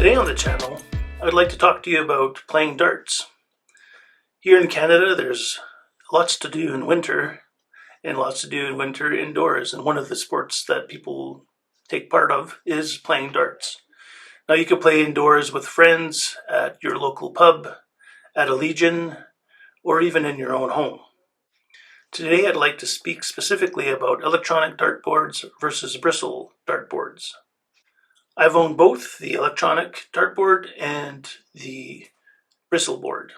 Today on the channel, I'd like to talk to you about playing darts. Here in Canada, there's lots to do in winter, and lots to do in winter indoors, and one of the sports that people take part of is playing darts. Now you can play indoors with friends, at your local pub, at a legion, or even in your own home. Today I'd like to speak specifically about electronic dartboards versus bristle dartboards. I've owned both the electronic dartboard and the bristle board,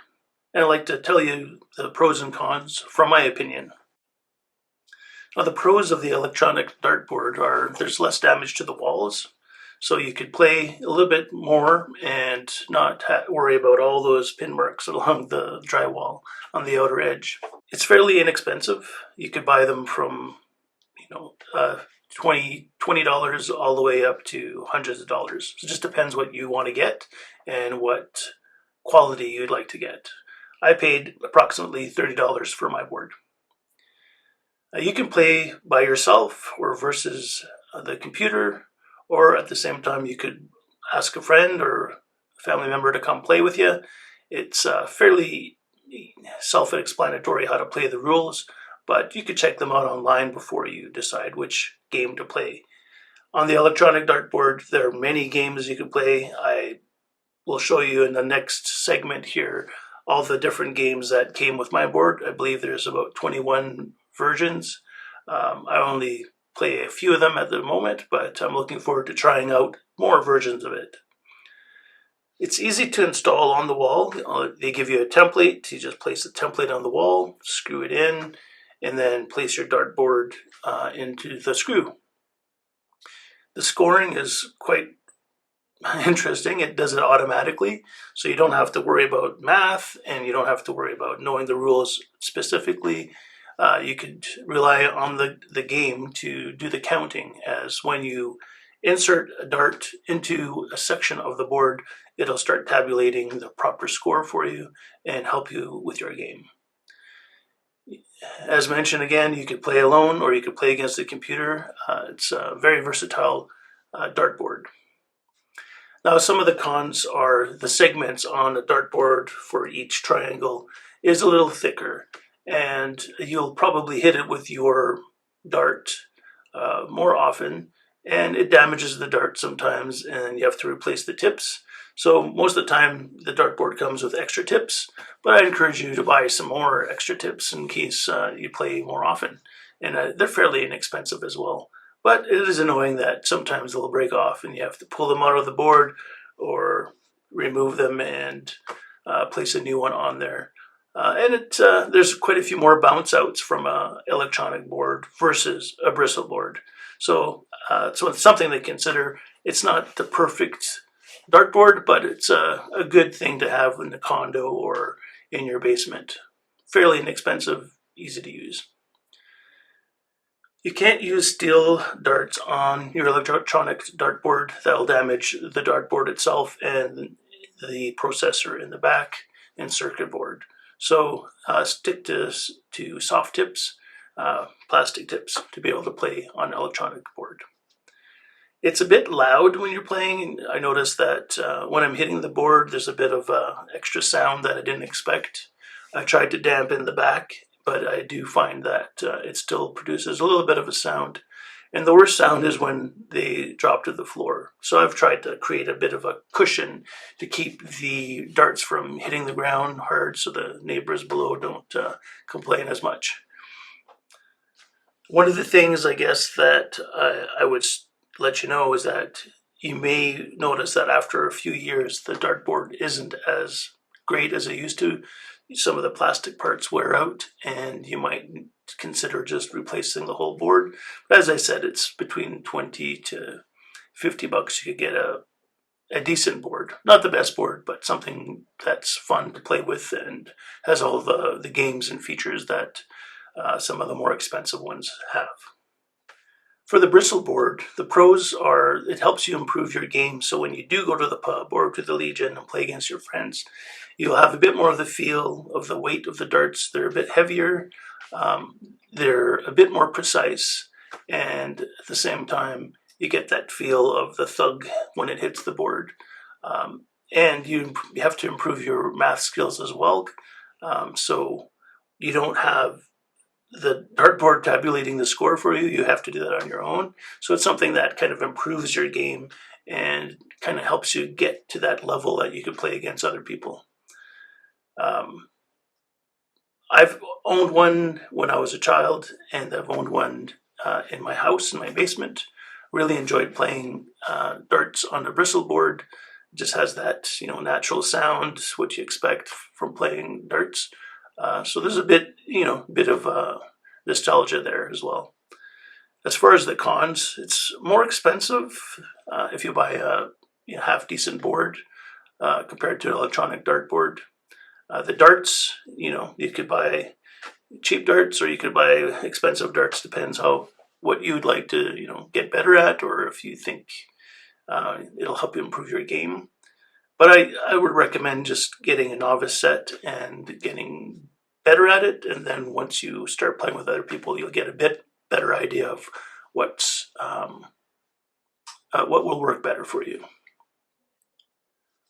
and I'd like to tell you the pros and cons from my opinion. Now, the pros of the electronic dartboard are there's less damage to the walls, so you could play a little bit more and not worry about all those pin marks along the drywall on the outer edge. It's fairly inexpensive. You could buy them from, $20 all the way up to hundreds of dollars. So it just depends what you want to get and what quality you'd like to get. I paid approximately $30 for my board. You can play by yourself or versus the computer, or at the same time you could ask a friend or a family member to come play with you. It's fairly self-explanatory how to play the rules, but you could check them out online before you decide which game to play. On the electronic dartboard, there are many games you can play. I will show you in the next segment here all the different games that came with my board. I believe there's about 21 versions. I only play a few of them at the moment, but I'm looking forward to trying out more versions of it. It's easy to install on the wall. They give you a template. You just place the template on the wall, screw it in, and then place your dartboard into the screw. The scoring is quite interesting. It does it automatically, so you don't have to worry about math, and you don't have to worry about knowing the rules specifically. You could rely on the game to do the counting, as when you insert a dart into a section of the board, it'll start tabulating the proper score for you and help you with your game. As mentioned again, you could play alone or you could play against the computer. It's a very versatile dartboard. Now, some of the cons are the segments on a dartboard for each triangle is a little thicker, and you'll probably hit it with your dart more often, and it damages the dart sometimes, and you have to replace the tips. So most of the time, the dartboard comes with extra tips, but I encourage you to buy some more extra tips in case you play more often. And they're fairly inexpensive as well. But it is annoying that sometimes they'll break off and you have to pull them out of the board or remove them and place a new one on there. There's quite a few more bounce outs from an electronic board versus a bristle board. So it's something to consider. It's not the perfect dartboard, but it's a good thing to have in the condo or in your basement. Fairly inexpensive, easy to use. You can't use steel darts on your electronic dartboard. That'll damage the dartboard itself and the processor in the back and circuit board. So stick to soft tips, plastic tips, to be able to play on an electronic board. It's a bit loud when you're playing. I noticed that when I'm hitting the board, there's a bit of extra sound that I didn't expect. I tried to dampen the back, but I do find that it still produces a little bit of a sound. And the worst sound is when they drop to the floor. So I've tried to create a bit of a cushion to keep the darts from hitting the ground hard so the neighbors below don't complain as much. One of the things, I guess, that I would let you know is that you may notice that after a few years the dartboard isn't as great as it used to. Some of the plastic parts wear out and you might consider just replacing the whole board. But as I said, it's between $20 to $50 you could get a decent board. Not the best board, but something that's fun to play with and has all the games and features that some of the more expensive ones have. For the bristle board, the pros are it helps you improve your game. So when you do go to the pub or to the Legion and play against your friends, you'll have a bit more of the feel of the weight of the darts. They're a bit heavier, they're a bit more precise, and at the same time, you get that feel of the thug when it hits the board. And you have to improve your math skills as well. So you don't have the dartboard tabulating the score for you. You have to do that on your own. So it's something that kind of improves your game and kind of helps you get to that level that you can play against other people. I've owned one when I was a child, and I've owned one in my house, in my basement. Really enjoyed playing darts on the Bristle board. It just has that, natural sound, what you expect from playing darts. So there's a bit of nostalgia there as well. As far as the cons, it's more expensive if you buy a half decent board compared to an electronic dartboard. The darts, you could buy cheap darts or you could buy expensive darts. Depends what you'd like to get better at, or if you think it'll help you improve your game. But I would recommend just getting a novice set and getting better at it, and then once you start playing with other people, you'll get a bit better idea of what will work better for you.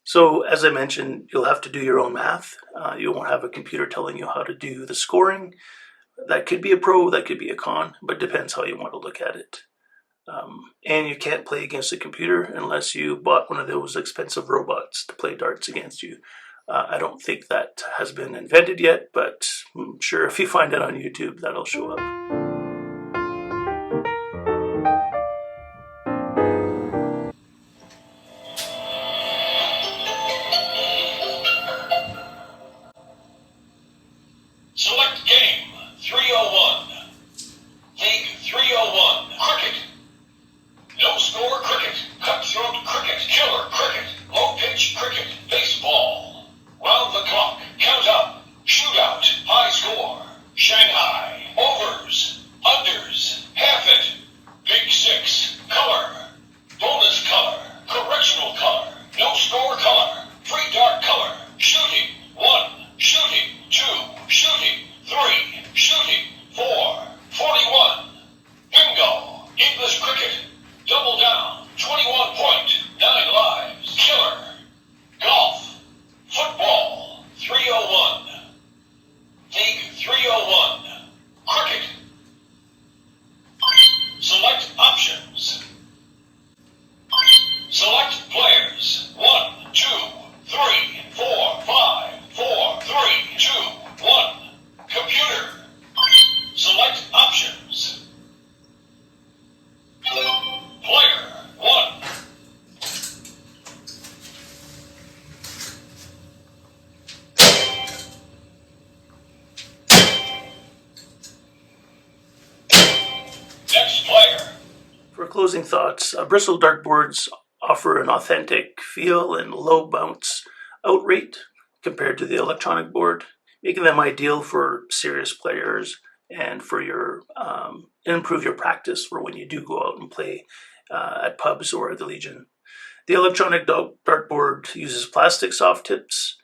So as I mentioned, you'll have to do your own math. You won't have a computer telling you how to do the scoring. That could be a pro, that could be a con, but depends how you want to look at it. And you can't play against a computer unless you bought one of those expensive robots to play darts against you. I don't think that has been invented yet, but I'm sure if you find it on YouTube, that'll show up. Select game 301. League 301. Cricket. No score cricket. Cutthroat cricket. Killer cricket. Low pitch cricket. Baseball. Round the clock. Count up. Shootout. High score. Shanghai. Overs. Unders. Half it. Big six. Color. Bonus color. Correctional color. No score color. Free dart color. Shooting. 1. Shooting. 2. Shooting. 3. Shooting. 4. 41. Bingo. English cricket. Double down. 21.9 lives. Killer. Golf. Football. 301. League 301. Cricket. Select options. Select players. 1, 2, 3, 4, 5, 4, 3, 2, 1. Computer. Select options. Player 1. Next player. For closing thoughts, Bristle dartboards offer an authentic feel and low bounce out rate compared to the electronic board, making them ideal for serious players and for your improve your practice for when you do go out and play at pubs or at the Legion. The electronic dartboard uses plastic soft tips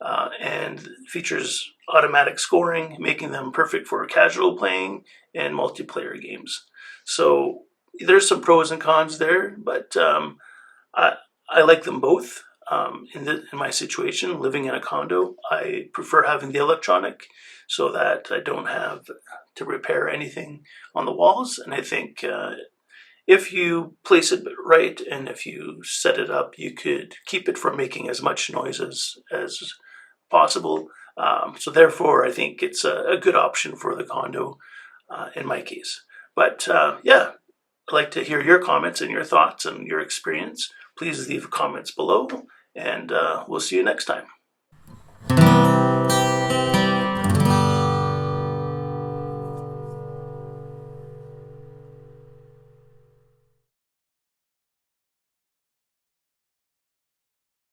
and features automatic scoring, making them perfect for casual playing and multiplayer games. So there's some pros and cons there, but I like them both. In my situation, living in a condo, I prefer having the electronic so that I don't have to repair anything on the walls. And I think if you place it right and if you set it up, you could keep it from making as much noise as possible. So therefore, I think it's a good option for the condo in my case. But yeah, I'd like to hear your comments and your thoughts and your experience. Please leave comments below, and we'll see you next time.